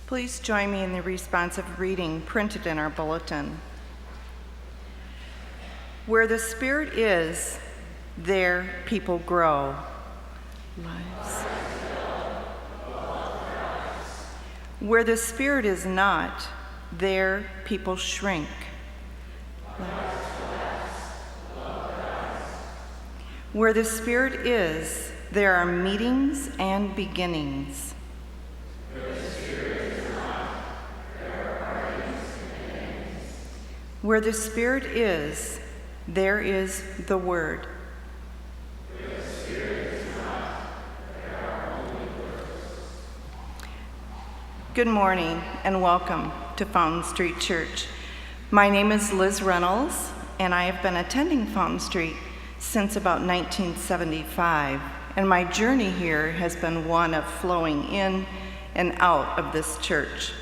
Please join me in the responsive reading printed in our bulletin. Where the Spirit is, there people grow. Lives. Where the Spirit is not, there people shrink. Where the Spirit is, there are meetings and beginnings. Where the Spirit is, there is the Word. Where the Spirit is not, there are only words. Good morning and welcome to Fountain Street Church. My name is Liz Reynolds, and I have been attending Fountain Street since about 1975, and my journey here has been one of flowing in and out of this church.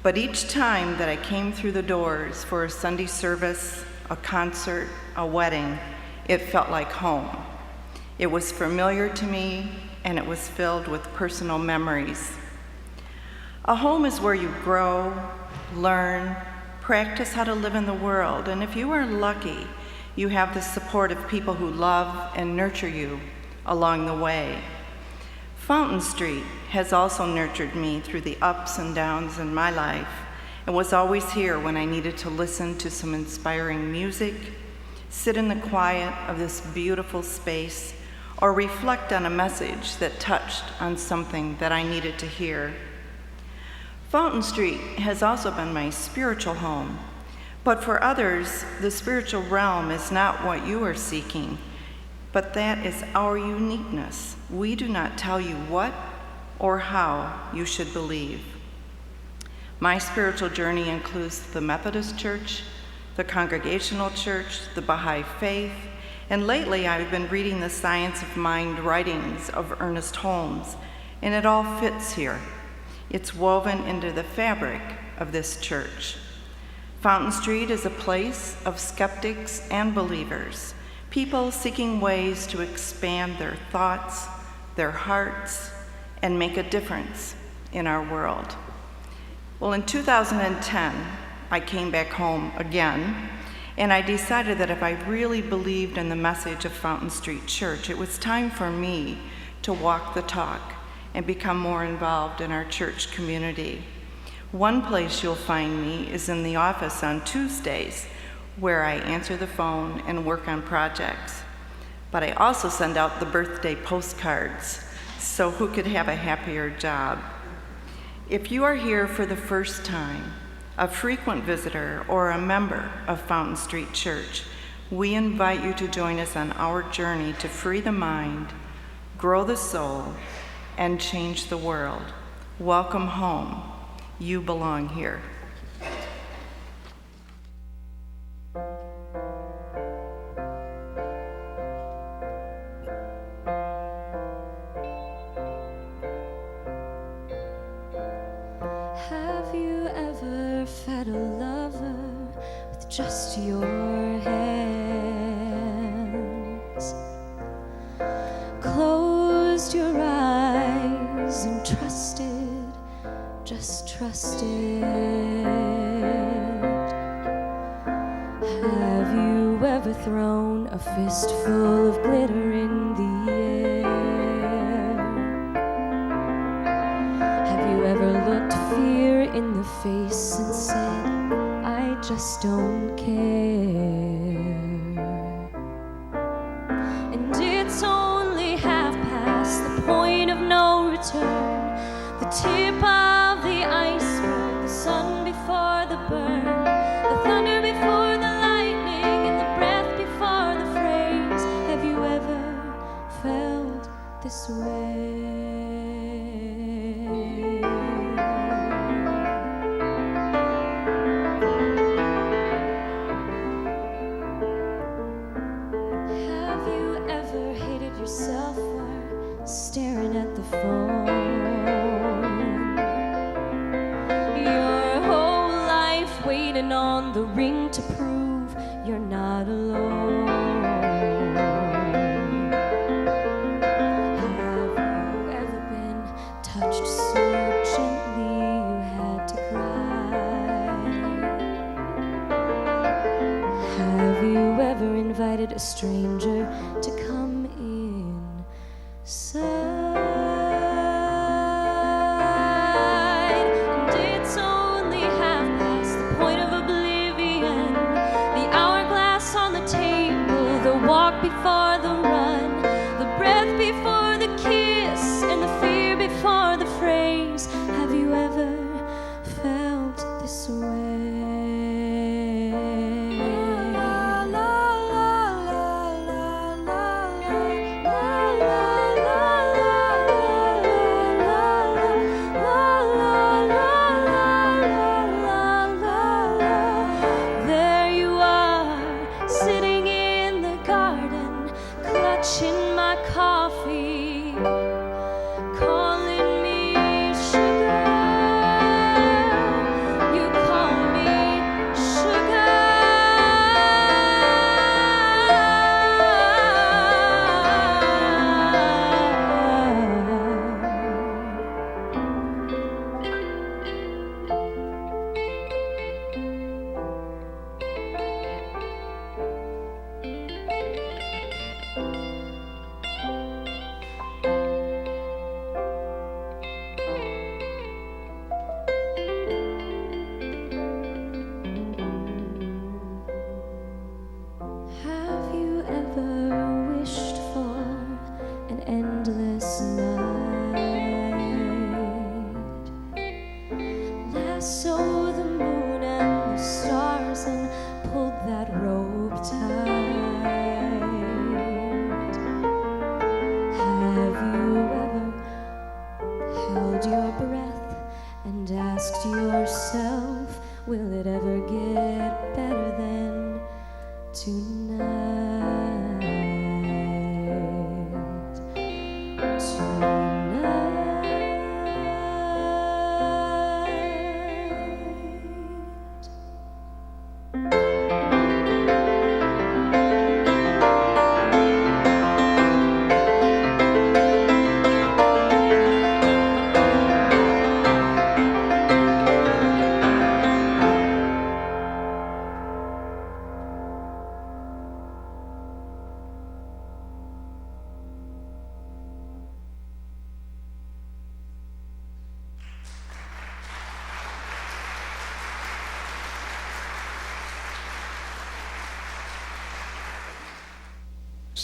But each time that I came through the doors for a Sunday service, a concert, a wedding, it felt like home. It was familiar to me, and it was filled with personal memories. A home is where you grow, learn, practice how to live in the world, and if you are lucky, you have the support of people who love and nurture you along the way. Fountain Street has also nurtured me through the ups and downs in my life and was always here when I needed to listen to some inspiring music, sit in the quiet of this beautiful space, or reflect on a message that touched on something that I needed to hear. Fountain Street has also been my spiritual home, but for others, the spiritual realm is not what you are seeking, but that is our uniqueness. We do not tell you what or how you should believe. My spiritual journey includes the Methodist Church, the Congregational Church, the Baha'i Faith, and lately I've been reading the Science of Mind writings of Ernest Holmes, and it all fits here. It's woven into the fabric of this church. Fountain Street is a place of skeptics and believers, people seeking ways to expand their thoughts, their hearts, and make a difference in our world. Well, in 2010, I came back home again, and I decided that if I really believed in the message of Fountain Street Church, it was time for me to walk the talk and become more involved in our church community. One place you'll find me is in the office on Tuesdays, where I answer the phone and work on projects. But I also send out the birthday postcards, so who could have a happier job? If you are here for the first time, a frequent visitor, or a member of Fountain Street Church, we invite you to join us on our journey to free the mind, grow the soul, and change the world. Welcome home. You belong here. Have you ever fed a lover with just your hands? Closed your eyes and trusted, just trusted. Have you ever thrown a fistful of glitter in the air? Have you ever looked fear in the face and said, I just don't care? And it's only half past the point of no return, the tip of the iceberg, the sun before the burn, the thunder before the lightning, and the breath before the phrase. Have you ever felt this way? Have you ever hated yourself for staring at the phone? Your whole life waiting on the ring to prove you're not alone. Have you ever been touched so gently you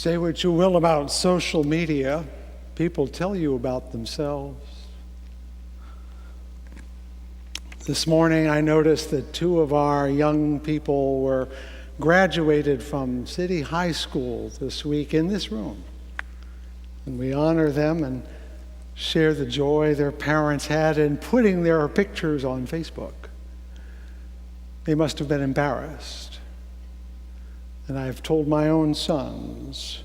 Say what you will about social media, people tell you about themselves. This morning I noticed that 2 of our young people were graduated from City High School this week in this room. And we honor them and share the joy their parents had in putting their pictures on Facebook. They must have been embarrassed. And I've told my own sons,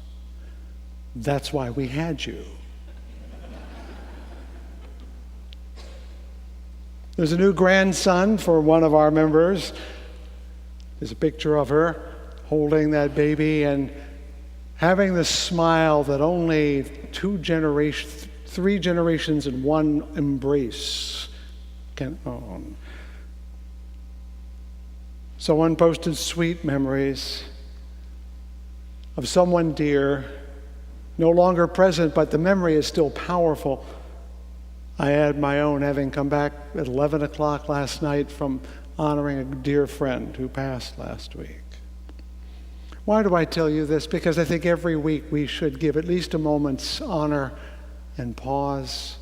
that's why we had you. There's a new grandson for one of our members. There's a picture of her holding that baby and having the smile that only 3 generations in one embrace can own. Someone posted sweet memories of someone dear, no longer present, but the memory is still powerful. I had my own, having come back at 11 o'clock last night from honoring a dear friend who passed last week. Why do I tell you this? Because I think every week we should give at least a moment's honor and pause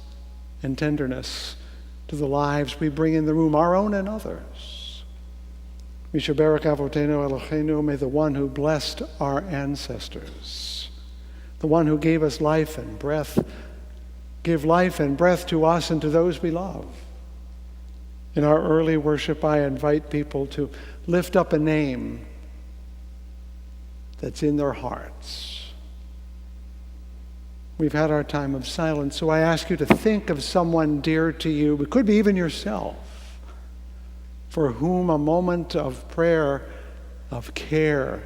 and tenderness to the lives we bring in the room, our own and others. Mishaberach Avotenu Eloheinu, may the one who blessed our ancestors, the one who gave us life and breath, give life and breath to us and to those we love. In our early worship, I invite people to lift up a name that's in their hearts. We've had our time of silence, so I ask you to think of someone dear to you. It could be even yourself, for whom a moment of prayer, of care,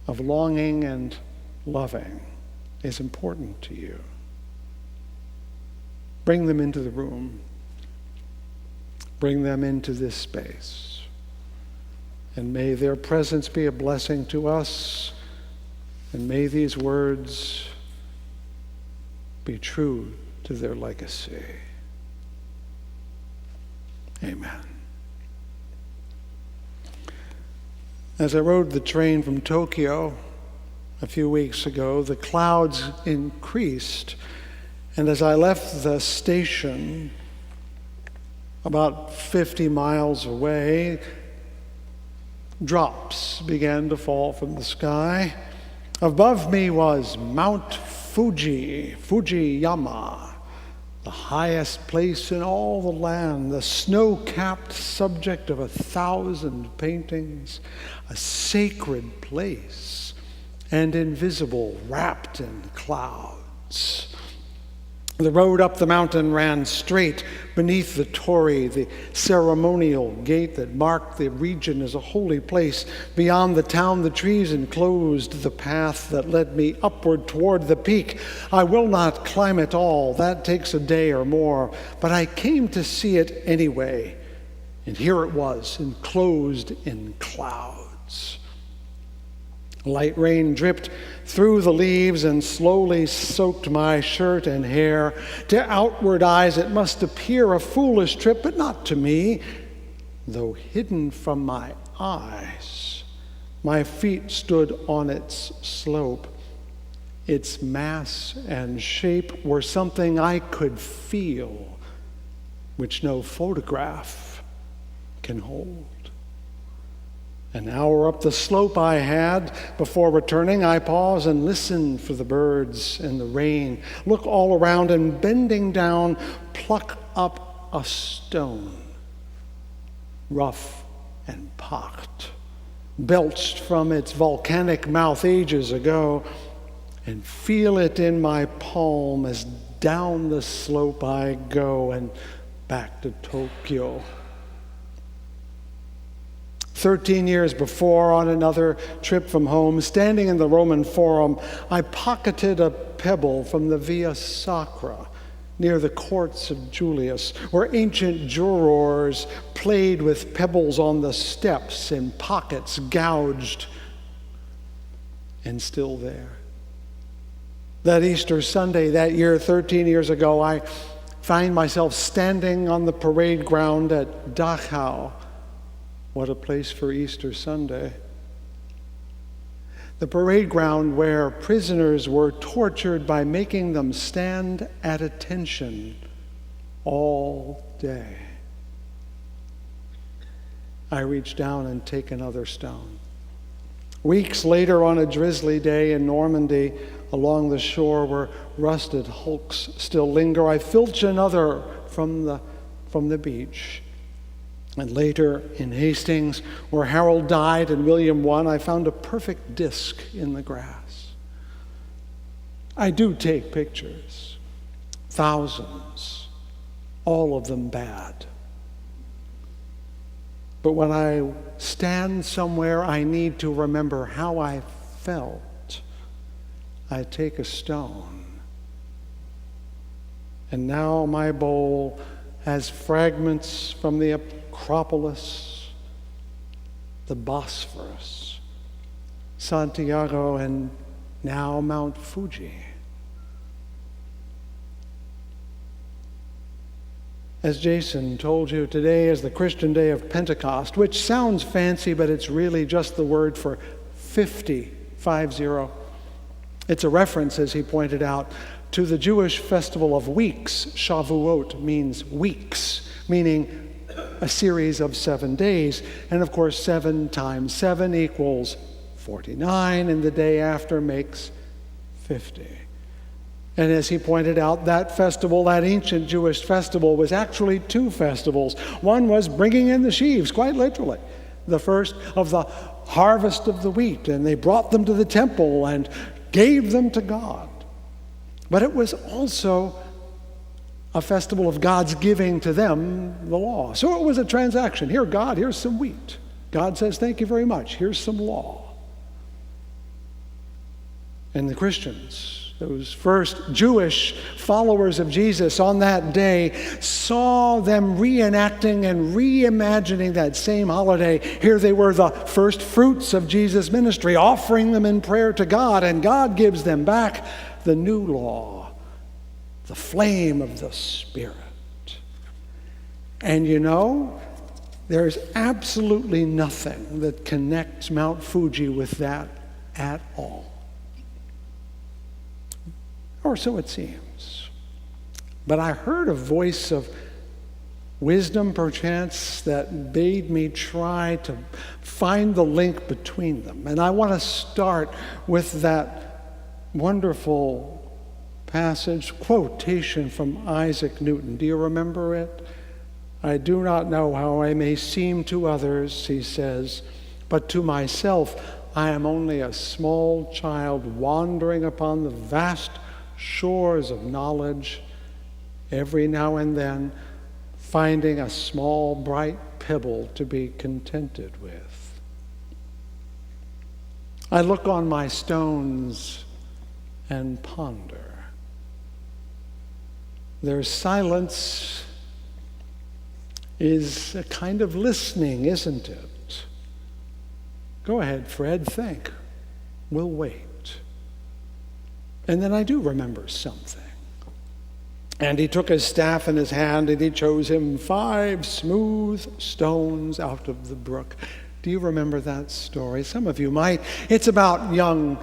of longing and loving is important to you. Bring them into the room. Bring them into this space. And may their presence be a blessing to us. And may these words be true to their legacy. Amen. As I rode the train from Tokyo a few weeks ago, the clouds increased. And as I left the station, about 50 miles away, drops began to fall from the sky. Above me was Mount Fuji, Fujiyama, the highest place in all the land, the snow-capped subject of 1,000 paintings, a sacred place, and invisible, wrapped in clouds. The road up the mountain ran straight beneath the torii, the ceremonial gate that marked the region as a holy place. Beyond the town, the trees enclosed the path that led me upward toward the peak. I will not climb it all. That takes a day or more. But I came to see it anyway. And here it was, enclosed in clouds. Light rain dripped through the leaves and slowly soaked my shirt and hair. To outward eyes it must appear a foolish trip, but not to me. Though hidden from my eyes, my feet stood on its slope. Its mass and shape were something I could feel, which no photograph can hold. An hour up the slope I had. Before returning, I pause and listen for the birds and the rain. Look all around and bending down, pluck up a stone, rough and pocked, belched from its volcanic mouth ages ago, and feel it in my palm as down the slope I go and back to Tokyo. 13 years before, on another trip from home, standing in the Roman Forum, I pocketed a pebble from the Via Sacra near the courts of Julius, where ancient jurors played with pebbles on the steps in pockets gouged and still there. That Easter Sunday that year, 13 years ago, I find myself standing on the parade ground at Dachau. What a place for Easter Sunday. the parade ground where prisoners were tortured by making them stand at attention all day. I reach down and take another stone. Weeks later, on a drizzly day in Normandy, along the shore where rusted hulks still linger, I filch another from the beach. And later in Hastings, where Harold died and William won, I found a perfect disc in the grass. I do take pictures, thousands, all of them bad. But when I stand somewhere I need to remember how I felt, I take a stone. And now my bowl has fragments from the Acropolis, the Bosphorus, Santiago, and now Mount Fuji. As Jason told you, today is the Christian day of Pentecost, which sounds fancy, but it's really just the word for 50. It's a reference, as he pointed out, to the Jewish festival of weeks. Shavuot means weeks, meaning a series of 7 days. And of course, 7 times 7 equals 49, and the day after makes 50. And as he pointed out, that festival, that ancient Jewish festival, was actually 2 festivals. One was bringing in the sheaves, quite literally, the first of the harvest of the wheat, and they brought them to the temple and gave them to God. But it was also a festival of God's giving to them the law. So it was a transaction. Here, God, here's some wheat. God says, thank you very much. Here's some law. And the Christians, those first Jewish followers of Jesus on that day, saw them reenacting and reimagining that same holiday. Here they were, the first fruits of Jesus' ministry, offering them in prayer to God, and God gives them back the new law, the flame of the Spirit. And you know, there's absolutely nothing that connects Mount Fuji with that at all. Or so it seems. But I heard a voice of wisdom, perchance, that bade me try to find the link between them. And I want to start with that wonderful passage, quotation from Isaac Newton. Do you remember it? I do not know how I may seem to others, he says, but to myself I am only a small child wandering upon the vast shores of knowledge, every now and then finding a small bright pebble to be contented with. I look on my stones and ponder. Their silence is a kind of listening, isn't it? Go ahead, Fred, think. We'll wait. And then I do remember something. And he took his staff in his hand, and he chose him 5 smooth stones out of the brook. Do you remember that story? Some of you might. It's about young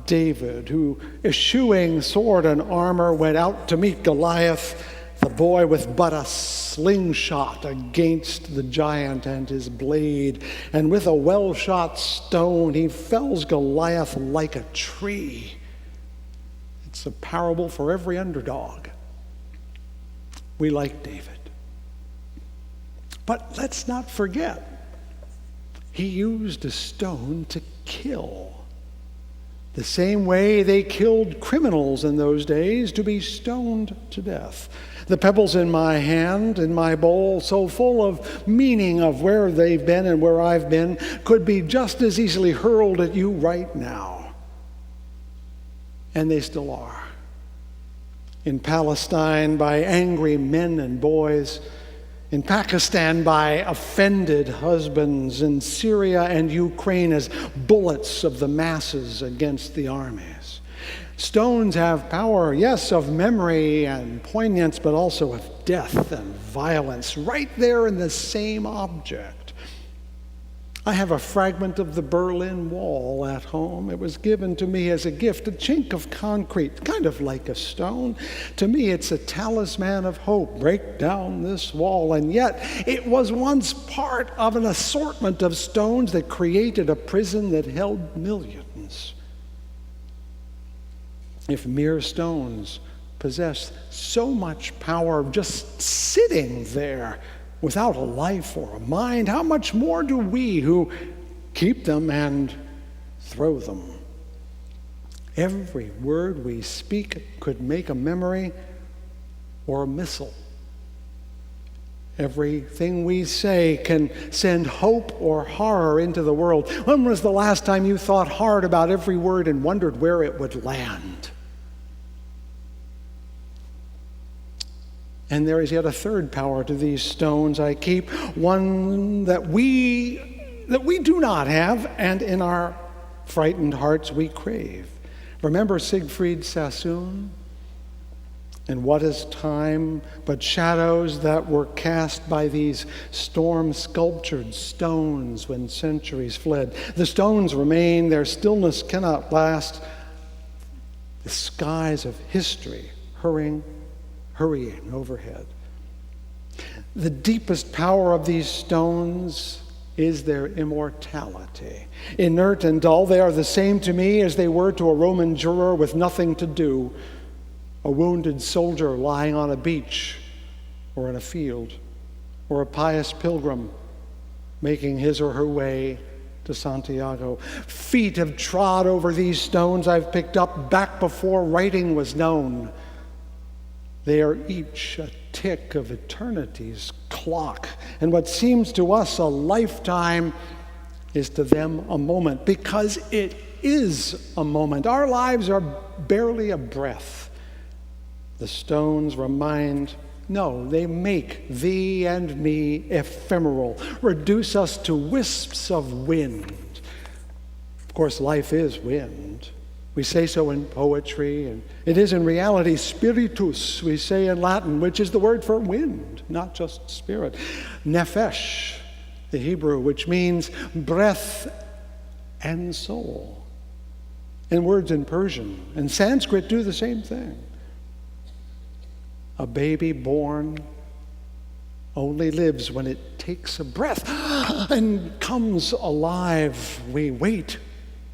David, who, eschewing sword and armor, went out to meet Goliath, the boy with but a slingshot against the giant and his blade. And with a well-shot stone, he fells Goliath like a tree. It's a parable for every underdog. We like David. But let's not forget, he used a stone to kill. The same way they killed criminals in those days, to be stoned to death. The pebbles in my hand, in my bowl, so full of meaning of where they've been and where I've been, could be just as easily hurled at you right now. And they still are. In Palestine by angry men and boys, in Pakistan by offended husbands, in Syria and Ukraine as bullets of the masses against the armies. Stones have power, yes, of memory and poignance, but also of death and violence, right there in the same object. I have a fragment of the Berlin Wall at home. It was given to me as a gift, a chink of concrete, kind of like a stone. To me, it's a talisman of hope. Break down this wall. And yet, it was once part of an assortment of stones that created a prison that held millions. If mere stones possess so much power of just sitting there without a life or a mind, how much more do we who keep them and throw them? Every word we speak could make a memory or a missile. Everything we say can send hope or horror into the world. When was the last time you thought hard about every word and wondered where it would land? And there is yet a third power to these stones I keep, one that we do not have, and in our frightened hearts we crave. Remember Siegfried Sassoon? And what is time but shadows that were cast by these storm-sculptured stones when centuries fled? The stones remain, their stillness cannot last. The skies of history hurrying overhead. The deepest power of these stones is their immortality. Inert and dull, they are the same to me as they were to a Roman juror with nothing to do, a wounded soldier lying on a beach or in a field, or a pious pilgrim making his or her way to Santiago. Feet have trod over these stones I've picked up back before writing was known. They are each a tick of eternity's clock, and what seems to us a lifetime is to them a moment, because it is a moment. Our lives are barely a breath. The stones they make thee and me ephemeral, reduce us to wisps of wind. Of course, life is wind. We say so in poetry, and it is in reality spiritus, we say in Latin, which is the word for wind, not just spirit. Nephesh, the Hebrew, which means breath and soul. And words in Persian and Sanskrit do the same thing. A baby born only lives when it takes a breath and comes alive. We wait.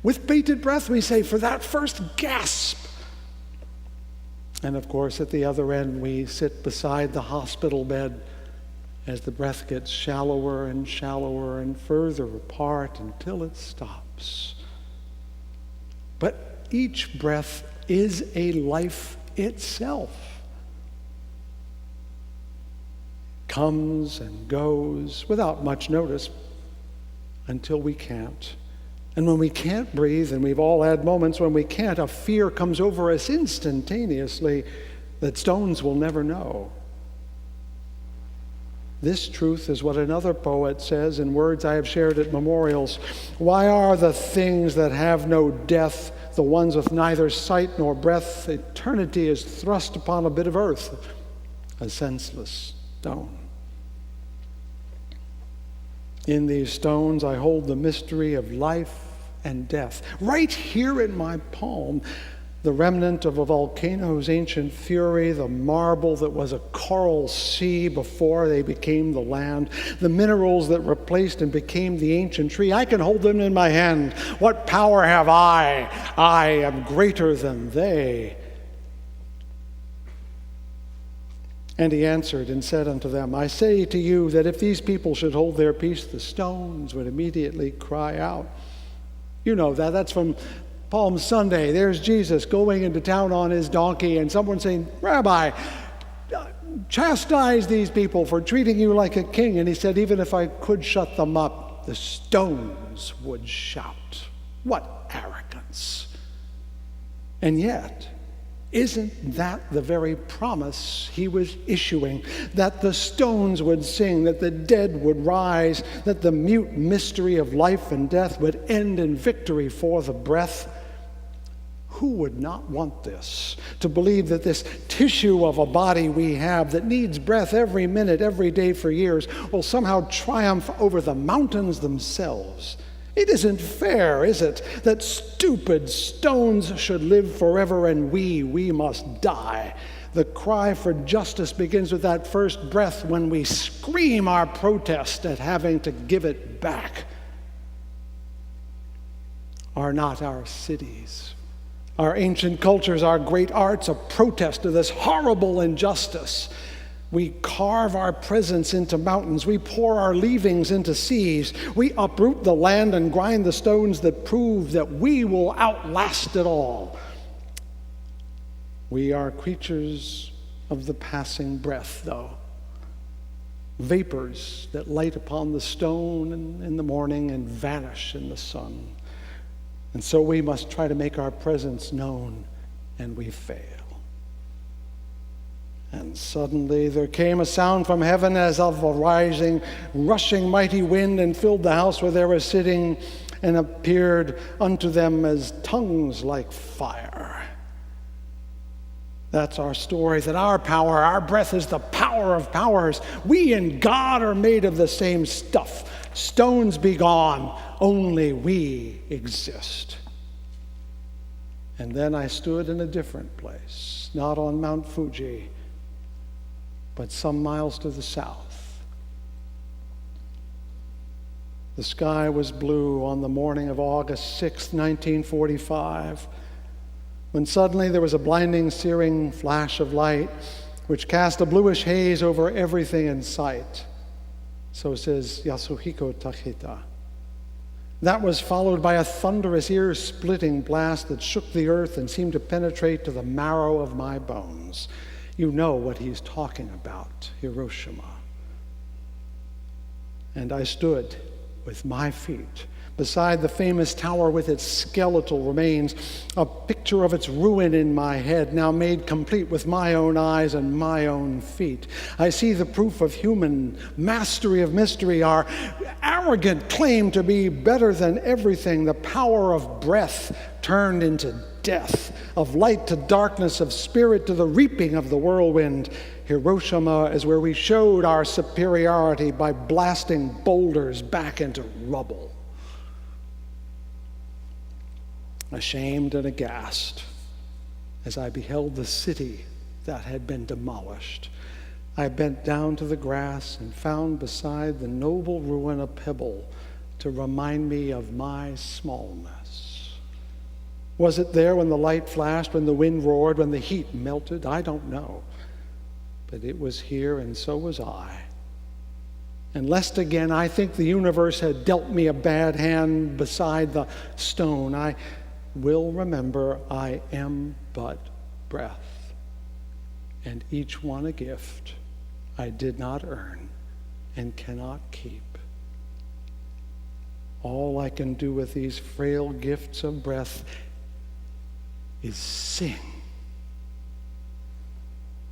With bated breath, we say, for that first gasp. And of course, at the other end, we sit beside the hospital bed as the breath gets shallower and shallower and further apart until it stops. But each breath is a life itself. Comes and goes without much notice until we can't. And when we can't breathe, and we've all had moments when we can't, a fear comes over us instantaneously that stones will never know. This truth is what another poet says in words I have shared at memorials. Why are the things that have no death, the ones with neither sight nor breath? Eternity is thrust upon a bit of earth, a senseless stone. In these stones, I hold the mystery of life and death. Right here in my palm, the remnant of a volcano's ancient fury, the marble that was a coral sea before they became the land, the minerals that replaced and became the ancient tree. I can hold them in my hand. What power have I? I am greater than they. And he answered and said unto them, I say to you that if these people should hold their peace, the stones would immediately cry out. You know that. That's from Palm Sunday. There's Jesus going into town on his donkey, and someone saying, Rabbi, chastise these people for treating you like a king. And he said, even if I could shut them up, the stones would shout. What arrogance. And yet, isn't that the very promise he was issuing? That the stones would sing, that the dead would rise, that the mute mystery of life and death would end in victory for the breath. Who would not want this? To believe that this tissue of a body we have that needs breath every minute, every day for years, will somehow triumph over the mountains themselves. It isn't fair, is it, that stupid stones should live forever and we must die. The cry for justice begins with that first breath when we scream our protest at having to give it back. Are not our cities, our ancient cultures, our great arts a protest to this horrible injustice? We carve our presence into mountains. We pour our leavings into seas. We uproot the land and grind the stones that prove that we will outlast it all. We are creatures of the passing breath, though. Vapors that light upon the stone in the morning and vanish in the sun. And so we must try to make our presence known, and we fail. And suddenly there came a sound from heaven as of a rising, rushing mighty wind, and filled the house where they were sitting, and appeared unto them as tongues like fire. That's our story, that our power, our breath is the power of powers. We and God are made of the same stuff. Stones be gone, only we exist. And then I stood in a different place, not on Mount Fuji, but some miles to the south. The sky was blue on the morning of August 6, 1945, when suddenly there was a blinding, searing flash of light which cast a bluish haze over everything in sight. So says Yasuhiko Takeda. That was followed by a thunderous, ear-splitting blast that shook the earth and seemed to penetrate to the marrow of my bones. You know what he's talking about, Hiroshima. And I stood with my feet beside the famous tower with its skeletal remains, a picture of its ruin in my head, now made complete with my own eyes and my own feet. I see the proof of human mastery of mystery, our arrogant claim to be better than everything, the power of breath turned into death, of light to darkness, of spirit to the reaping of the whirlwind. Hiroshima is where we showed our superiority by blasting boulders back into rubble. Ashamed and aghast, as I beheld the city that had been demolished, I bent down to the grass and found beside the noble ruin a pebble to remind me of my smallness. Was it there when the light flashed, when the wind roared, when the heat melted? I don't know. But it was here, and so was I. And lest again I think the universe had dealt me a bad hand beside the stone, I will remember I am but breath, and each one a gift I did not earn and cannot keep. All I can do with these frail gifts of breath is sing.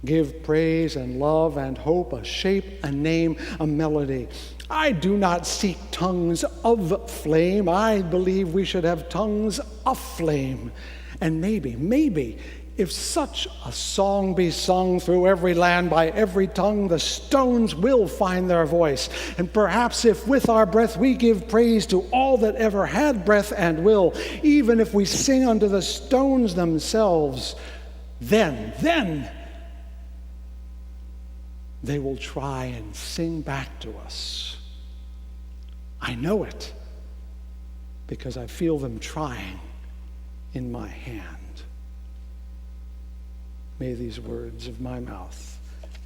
Give praise and love and hope a shape, a name, a melody. I do not seek tongues of flame. I believe we should have tongues of flame. And maybe, if such a song be sung through every land by every tongue, the stones will find their voice. And perhaps if with our breath we give praise to all that ever had breath and will, even if we sing unto the stones themselves, then they will try and sing back to us. I know it because I feel them trying in my hand. May these words of my mouth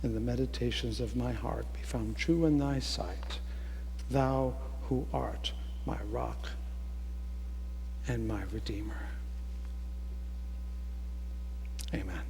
and the meditations of my heart be found true in thy sight, thou who art my rock and my Redeemer. Amen.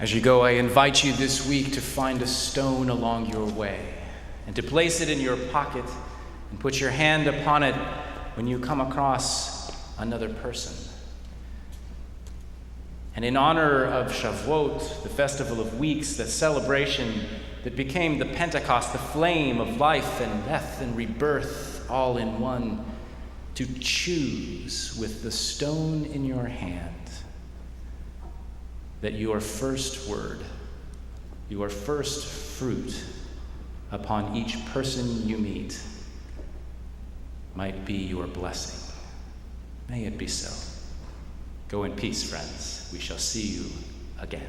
As you go, I invite you this week to find a stone along your way and to place it in your pocket and put your hand upon it when you come across another person. And in honor of Shavuot, the festival of weeks, the celebration that became the Pentecost, the flame of life and death and rebirth all in one, to choose with the stone in your hand that your first word, your first fruit upon each person you meet might be your blessing. May it be so. Go in peace, friends. We shall see you again.